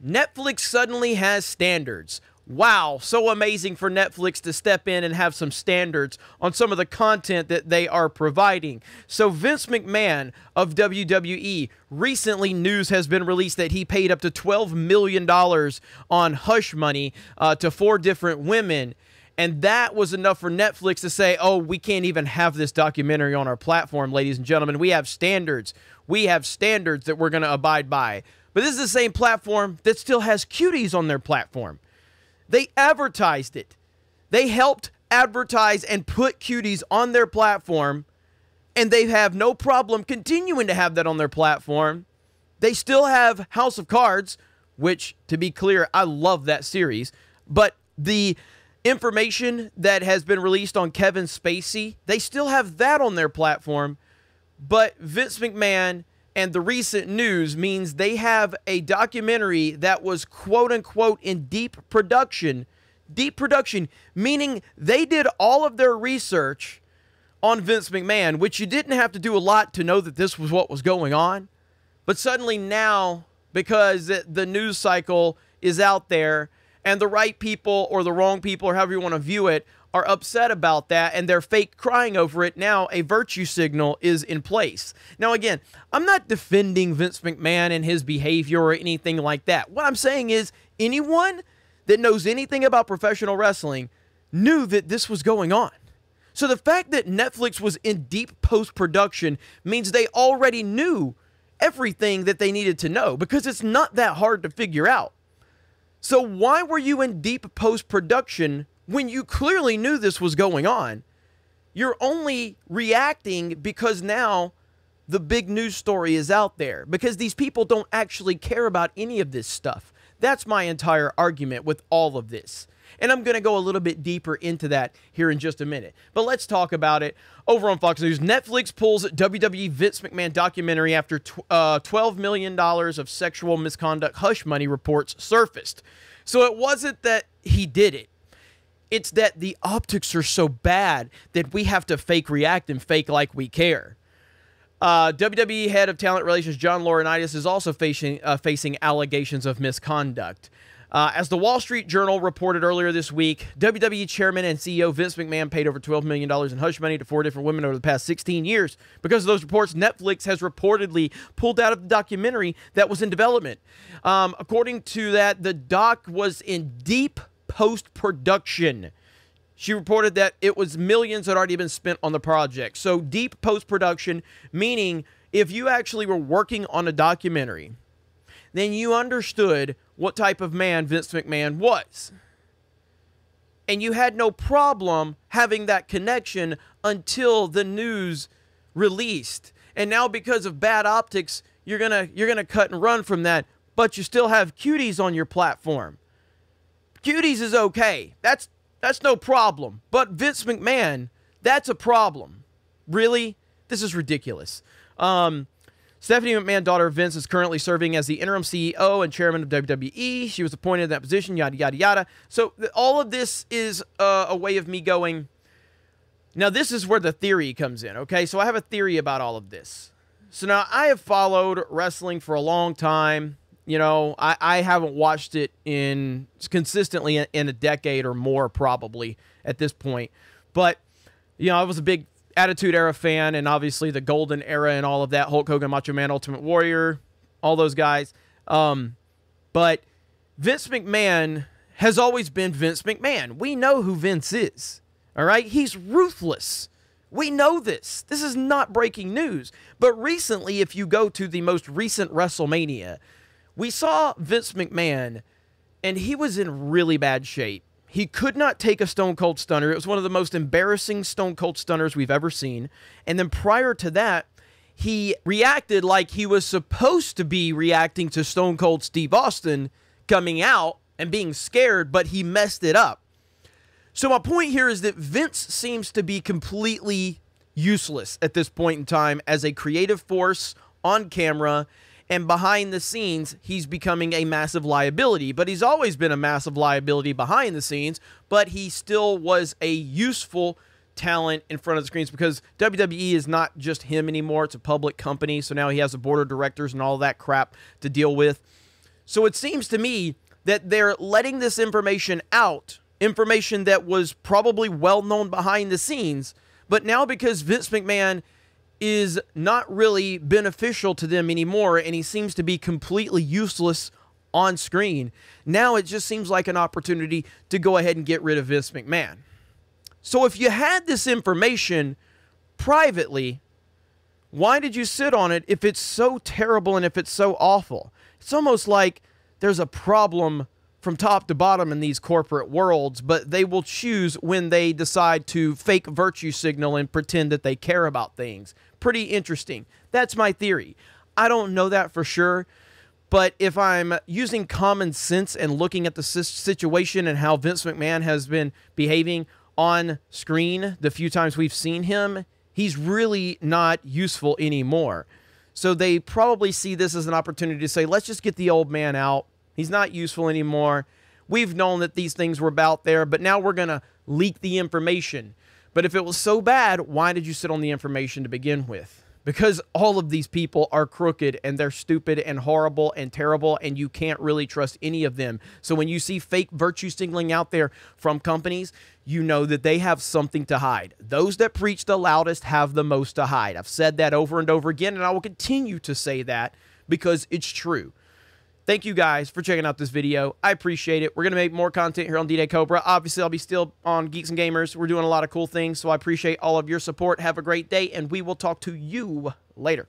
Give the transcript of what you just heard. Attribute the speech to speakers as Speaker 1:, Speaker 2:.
Speaker 1: Netflix suddenly has standards. Wow, so amazing for Netflix to step in and have some standards on some of the content that they are providing. So Vince McMahon of WWE, recently news has been released that he paid up to $12 million on hush money to 4 different women. And that was enough for Netflix to say, oh, we can't even have this documentary on our platform, ladies and gentlemen. We have standards. We have standards that we're going to abide by. But this is the same platform that still has cuties on their platform. They advertised it. They helped advertise and put cuties on their platform, and they have no problem continuing to have that on their platform. They still have House of Cards, which, to be clear, I love that series, but the information that has been released on Kevin Spacey, they still have that on their platform, but Vince McMahon and the recent news means they have a documentary that was quote-unquote in deep production. Deep production, meaning they did all of their research on Vince McMahon, which you didn't have to do a lot to know that this was what was going on. But suddenly now, because the news cycle is out there and the right people or the wrong people, or however you want to view it, are upset about that and they're fake crying over it, now a virtue signal is in place. Now, again, I'm not defending Vince McMahon and his behavior or anything like that. What I'm saying is anyone that knows anything about professional wrestling knew that this was going on. So the fact that Netflix was in deep post-production means they already knew everything that they needed to know, because it's not that hard to figure out. So why were you in deep post-production when you clearly knew this was going on? You're only reacting because now the big news story is out there, because these people don't actually care about any of this stuff. That's my entire argument with all of this. And I'm going to go a little bit deeper into that here in just a minute. But let's talk about it. Over on Fox News, Netflix pulls WWE Vince McMahon documentary after $12 million of sexual misconduct hush money reports surfaced. So it wasn't that he did it. It's that the optics are so bad that we have to fake react and fake like we care. WWE head of talent relations John Laurinaitis is also facing allegations of misconduct. As the Wall Street Journal reported earlier this week, WWE chairman and CEO Vince McMahon paid over $12 million in hush money to 4 different women over the past 16 years. Because of those reports, Netflix has reportedly pulled out of the documentary that was in development. According to that, the doc was in deep post-production. She reported that it was millions that had already been spent on the project. So deep post-production, meaning if you actually were working on a documentary, then you understood what type of man Vince McMahon was. And you had no problem having that connection until the news released. And now because of bad optics, you're gonna cut and run from that, but you still have cuties on your platform. Cuties is okay. That's no problem. But Vince McMahon, that's a problem. Really? This is ridiculous. Stephanie McMahon, daughter of Vince, is currently serving as the interim CEO and chairman of WWE. She was appointed in that position, yada, yada, yada. So all of this is a way of me going, now this is where the theory comes in, okay? So I have a theory about all of this. So now I have followed wrestling for a long time. You know, I haven't watched it consistently in a decade or more probably at this point. But, you know, I was a big Attitude Era fan, and obviously the Golden Era and all of that, Hulk Hogan, Macho Man, Ultimate Warrior, all those guys. But Vince McMahon has always been Vince McMahon. We know who Vince is, all right? He's ruthless. We know this. This is not breaking news. But recently, if you go to the most recent WrestleMania, we saw Vince McMahon, and he was in really bad shape. He could not take a Stone Cold Stunner. It was one of the most embarrassing Stone Cold Stunners we've ever seen. And then prior to that, he reacted like he was supposed to be reacting to Stone Cold Steve Austin coming out and being scared, but he messed it up. So my point here is that Vince seems to be completely useless at this point in time as a creative force on camera. And behind the scenes, he's becoming a massive liability. But he's always been a massive liability behind the scenes. But he still was a useful talent in front of the screens, because WWE is not just him anymore. It's a public company. So now he has a board of directors and all that crap to deal with. So it seems to me that they're letting this information out, information that was probably well known behind the scenes, but now because Vince McMahon is not really beneficial to them anymore and he seems to be completely useless on screen, now it just seems like an opportunity to go ahead and get rid of Vince McMahon. So if you had this information privately, why did you sit on it if it's so terrible and if it's so awful? It's almost like there's a problem from top to bottom in these corporate worlds, but they will choose when they decide to fake virtue signal and pretend that they care about things. Pretty interesting. That's my theory. I don't know that for sure, but if I'm using common sense and looking at the situation and how Vince McMahon has been behaving on screen the few times we've seen him, he's really not useful anymore. So they probably see this as an opportunity to say, let's just get the old man out. He's not useful anymore. We've known that these things were out there, but now we're going to leak the information. But if it was so bad, why did you sit on the information to begin with? Because all of these people are crooked and they're stupid and horrible and terrible, and you can't really trust any of them. So when you see fake virtue signaling out there from companies, you know that they have something to hide. Those that preach the loudest have the most to hide. I've said that over and over again, and I will continue to say that because it's true. Thank you guys for checking out this video. I appreciate it. We're going to make more content here on D-Day Cobra. Obviously, I'll be still on Geeks and Gamers. We're doing a lot of cool things, so I appreciate all of your support. Have a great day, and we will talk to you later.